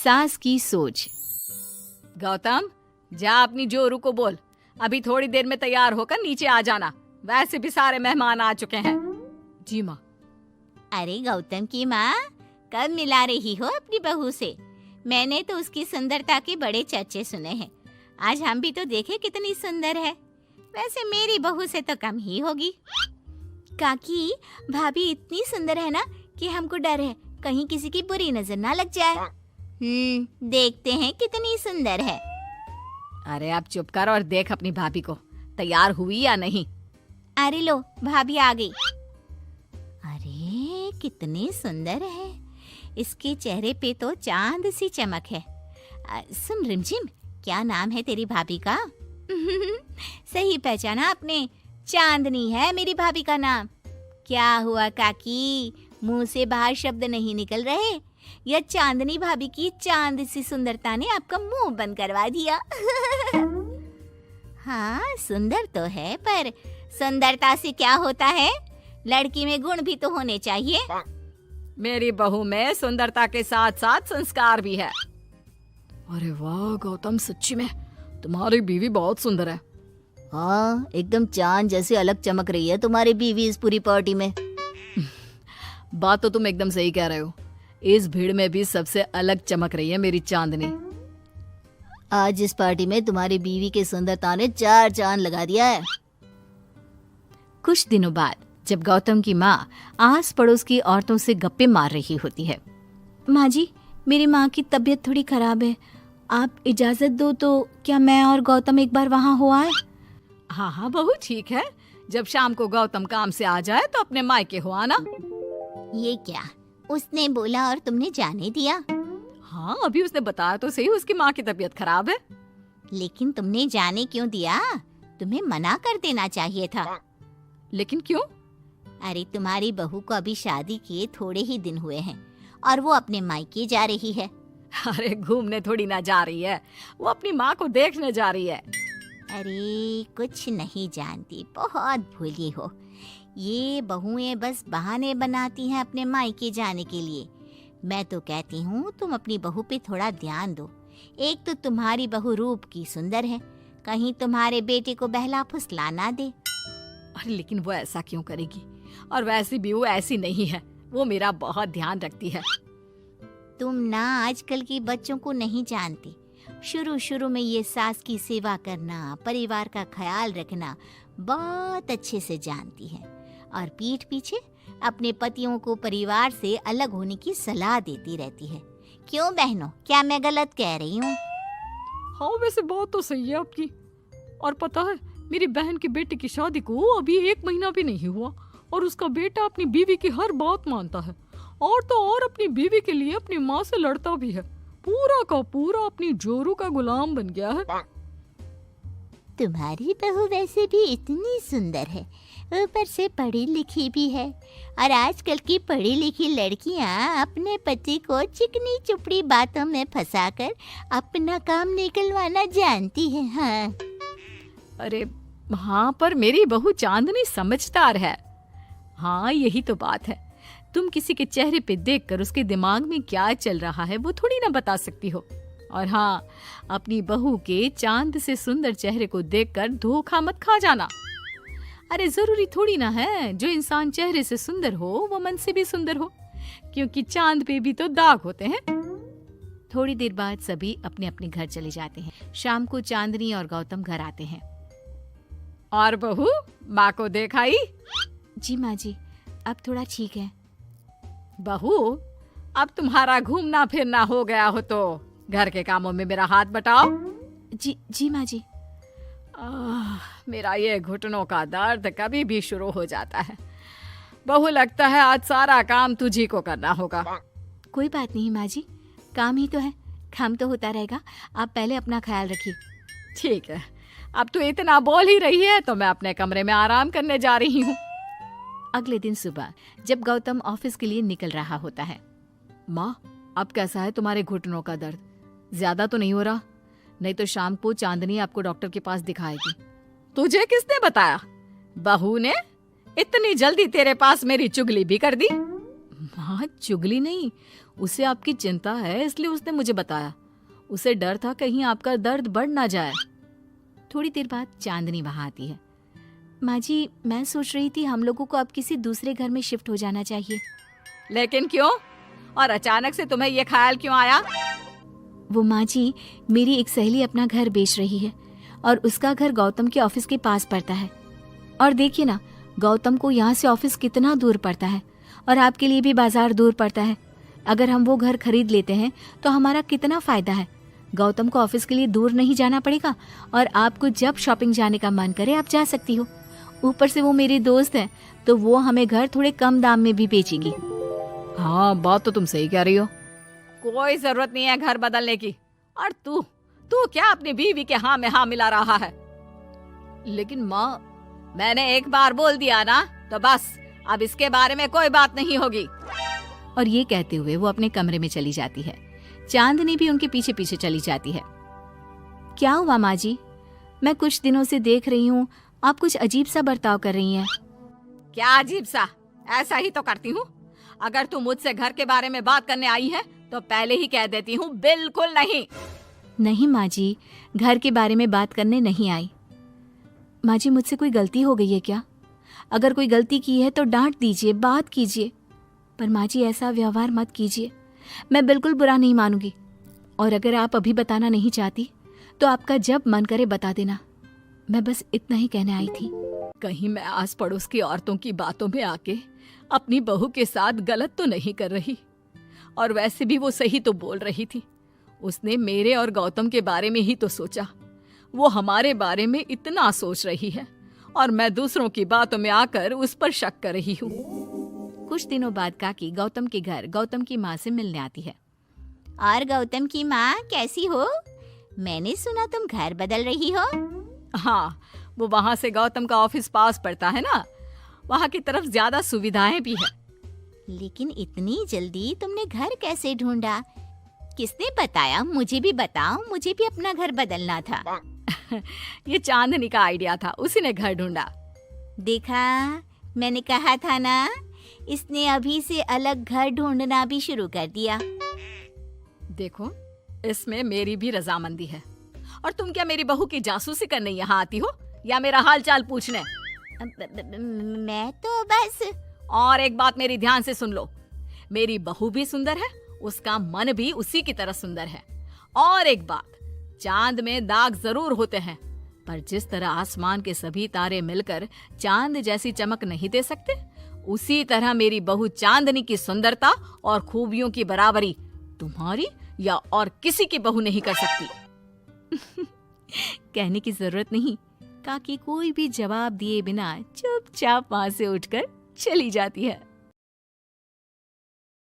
सास की सोच। गौतम, जा अपनी जोरू को बोल, अभी थोड़ी देर में तैयार होकर नीचे आ जाना। वैसे भी सारे मेहमान आ चुके हैं। जी माँ। अरे गौतम की माँ, कब मिला रही हो अपनी बहू से? मैंने तो उसकी सुंदरता के बड़े चर्चे सुने हैं। आज हम भी तो देखे कितनी सुंदर है। वैसे मेरी बहू से तो कम ही होगी। काकी, भाभी इतनी सुंदर है ना कि हमको डर है कहीं किसी की बुरी नजर ना लग जाए। देखते हैं कितनी सुंदर है। अरे आप चुप कर और देख अपनी भाभी को, तैयार हुई या नहीं। अरे लो, भाभी आ गई। अरे कितनी सुंदर है, इसके चेहरे पे तो चांद सी चमक है। सुन रिमझिम, क्या नाम है तेरी भाभी का? सही पहचाना आपने, चांदनी है मेरी भाभी का नाम। क्या हुआ काकी, मुंह से बाहर शब्द नहीं निकल रहे? या चांदनी भाभी की चांद सी सुंदरता ने आपका मुंह बंद करवा दिया? हाँ, सुंदर तो है, पर सुंदरता से क्या होता है? लड़की में गुण भी तो होने चाहिए। मेरी बहू में सुंदरता के साथ साथ संस्कार भी है। अरे वाह गौतम, सच्ची में तुम्हारी बीवी बहुत सुंदर है। हाँ, एकदम चांद जैसे अलग चमक रही है तुम्हारी बीवी इस पूरी पार्टी में। बात तो तुम एकदम सही कह रहे हो। इस भीड़ में भी सबसे अलग चमक रही है मेरी चांदनी। आज इस पार्टी में तुम्हारी बीवी की सुंदरता ने 4 चांद लगा दिया है। कुछ दिनों बाद जब गौतम की माँ आस पड़ोस की औरतों से गप्पे मार रही होती है। माँ जी, मेरी माँ की तबीयत थोड़ी खराब है, आप इजाजत दो तो क्या मैं और गौतम एक बार वहाँ हो आए? हाँ हाँ बहू, ठीक है। जब शाम को गौतम काम से आ जाए तो अपने मायके हो आना। ये क्या, उसने बोला और तुमने जाने दिया? हाँ, अभी उसने बताया तो सही, उसकी माँ की तबीयत खराब है। लेकिन तुमने जाने क्यों दिया? तुम्हें मना कर देना चाहिए था। लेकिन क्यों? अरे तुम्हारी बहू को अभी शादी किए थोड़े ही दिन हुए हैं और वो अपने मायके जा रही है। अरे घूमने थोड़ी ना जा रही है, वो अपनी माँ को देखने जा रही है। अरे कुछ नहीं जानती, बहुत भोली हो। ये बहुएं बस बहाने बनाती हैं अपने मायके जाने के लिए। मैं तो कहती हूँ तुम अपनी बहू पे थोड़ा ध्यान दो। एक तो तुम्हारी बहू रूप की सुंदर है, कहीं तुम्हारे बेटे को बहला फुसला ना दे। अरे लेकिन वो ऐसा क्यों करेगी? और वैसे भी वो ऐसी नहीं है, वो मेरा बहुत ध्यान रखती है। तुम ना आजकल के बच्चों को नहीं जानती। शुरू शुरू में ये सास की सेवा करना, परिवार का ख्याल रखना बहुत अच्छे से जानती है और पीठ पीछे अपने पतियों को परिवार से अलग होने की सलाह देती रहती है। क्यों बहनों, क्या मैं गलत कह रही हूँ? हाँ वैसे बात तो सही है आपकी। और पता है, मेरी बहन की बेटी की शादी को अभी 1 महीना भी नहीं हुआ और उसका बेटा अपनी बीवी की हर बात मानता है। और तो और अपनी बीवी के लिए अपनी माँ से लड़ता भी है। पूरा का पूरा अपनी जोरू का गुलाम बन गया है। तुम्हारी बहू वैसे भी इतनी सुंदर है, ऊपर से पढ़ी लिखी भी है। और आजकल की पढ़ी लिखी लड़कियां अपने पति को चिकनी चुपड़ी बातों में फंसाकर अपना काम निकलवाना जानती है। हाँ। अरे हाँ, पर मेरी बहू चांदनी समझदार है। हाँ यही तो बात है। तुम किसी के चेहरे पे देखकर उसके दिमाग में क्या चल रहा है वो थोड़ी ना बता सकती हो। और हाँ, अपनी बहू के चांद से सुंदर चेहरे को देखकर धोखा मत खा जाना। अरे जरूरी थोड़ी ना है जो इंसान चेहरे से सुंदर हो वो मन से भी सुंदर हो, क्योंकि चांद पे भी तो दाग होते हैं। थोड़ी देर बाद सभी अपने अपने घर चले जाते हैं। शाम को चांदनी और गौतम घर आते हैं। और बहू, माँ को देखाई? जी माँ जी, अब थोड़ा ठीक है। बहू, अब तुम्हारा घूमना फिरना हो गया हो तो घर के कामों में मेरा हाथ बटाओ। जी माँ जी। मेरा ये घुटनों का दर्द कभी भी शुरू हो जाता है। बहू, लगता है आज सारा काम तुझी को करना होगा। कोई बात नहीं माँ जी, काम ही तो है, काम तो होता रहेगा। आप पहले अपना ख्याल रखिए। ठीक है, अब तो इतना बोल ही रही है तो मैं अपने कमरे में आराम करने जा रही हूँ। अगले दिन सुबह जब गौतम ऑफिस के लिए निकल रहा होता है। माँ, अब कैसा है तुम्हारे घुटनों का दर्द? ज्यादा तो नहीं हो रहा? नहीं तो शाम को चांदनी आपको डॉक्टर के पास दिखाएगी। तुझे किसने बताया? बहू ने इतनी जल्दी तेरे पास मेरी चुगली भी कर दी? हाँ, चुगली नहीं, उसे आपकी चिंता है इसलिए उसने मुझे बताया। उसे डर था कहीं आपका दर्द बढ़ ना जाए। थोड़ी देर बाद चांदनी वहाँ आती है। माँ जी, मैं सोच रही थी हम लोगों को अब किसी दूसरे घर में शिफ्ट हो जाना चाहिए। लेकिन क्यों? और अचानक से तुम्हें ये ख्याल क्यों आया? वो माँ जी, मेरी एक सहेली अपना घर बेच रही है और उसका घर गौतम के ऑफिस के पास पड़ता है। और देखिए ना, गौतम को यहाँ से ऑफिस कितना दूर पड़ता है और आपके लिए भी बाजार दूर पड़ता है। अगर हम वो घर खरीद लेते हैं तो हमारा कितना फायदा है। गौतम को ऑफिस के लिए दूर नहीं जाना पड़ेगा और आपको जब शॉपिंग जाने का मन करे आप जा सकती हो। ऊपर से वो मेरी दोस्त है तो वो हमें घर थोड़े कम दाम में भी बेचेगी। हाँ, बात तो तुम सही कह रही हो। कोई जरूरत नहीं है घर बदलने की। और तू तू क्या अपनी बीवी के हाँ में हाँ मिला रहा है? लेकिन माँ, मैंने एक बार बोल दिया ना तो बस, अब इसके बारे में कोई बात नहीं होगी। और ये कहते हुए वो अपने कमरे में चली जाती है। चांदनी भी उनके पीछे पीछे चली जाती है। क्या हुआ माँ जी? मैं कुछ दिनों से देख रही हूँ आप कुछ अजीब सा बर्ताव कर रही हैं। क्या अजीब सा? ऐसा ही तो करती हूँ। अगर तू मुझसे घर के बारे में बात करने आई है तो पहले ही कह देती हूँ, बिल्कुल नहीं। नहीं माँ जी, घर के बारे में बात करने नहीं आई। माँ जी, मुझसे कोई गलती हो गई है क्या? अगर कोई गलती की है तो डांट दीजिए, बात कीजिए। पर माँ जी, ऐसा व्यवहार मत कीजिए। मैं बिल्कुल बुरा नहीं मानूंगी। और अगर आप अभी बताना नहीं चाहती तो आपका जब मन करे बता देना। मैं बस इतना ही कहने आई थी। कहीं मैं आस पड़ोस की औरतों की बातों में आके अपनी बहू के साथ गलत तो नहीं कर रही? और वैसे भी वो सही तो बोल रही थी। उसने मेरे और गौतम के बारे में ही तो सोचा। वो हमारे बारे में इतना सोच रही है और मैं दूसरों की बातों में आकर उस पर शक कर रही हूँ। कुछ दिनों बाद काकी गौतम के घर गौतम की माँ से मिलने आती है। और गौतम की माँ, कैसी हो? मैंने सुना तुम घर बदल रही हो। हाँ, वो वहाँ से गौतम का ऑफिस पास पड़ता है ना, वहाँ की तरफ ज्यादा सुविधाएं भी है। लेकिन इतनी जल्दी तुमने घर कैसे ढूंढा? किसने बताया? मुझे भी बताओ, मुझे भी अपना घर बदलना था। ये चांदनी का आइडिया था, उसी ने घर ढूंढा। देखा, मैंने कहा था ना, इसने अभी से अलग घर ढूंढना भी शुरू कर दिया। देखो, इसमें मेरी भी रजामंदी है। और तुम क्या मेरी बहू की जासूसी करने यहाँ आती हो या मेरा हाल चाल पूछने? मैं तो बस। और एक बात मेरी ध्यान से सुन लो, मेरी बहू भी सुंदर है, उसका मन भी उसी की तरह सुंदर है। और एक बात, चांद में दाग जरूर होते हैं, पर जिस तरह आसमान के सभी तारे मिलकर चांद जैसी चमक नहीं दे सकते, उसी तरह मेरी बहू चांदनी की सुंदरता और खूबियों की बराबरी तुम्हारी या और किसी की बहू नहीं कर सकती। कहने की जरूरत नहीं। काकी कोई भी जवाब दिए बिना चुपचाप वहां से उठकर चली जाती है।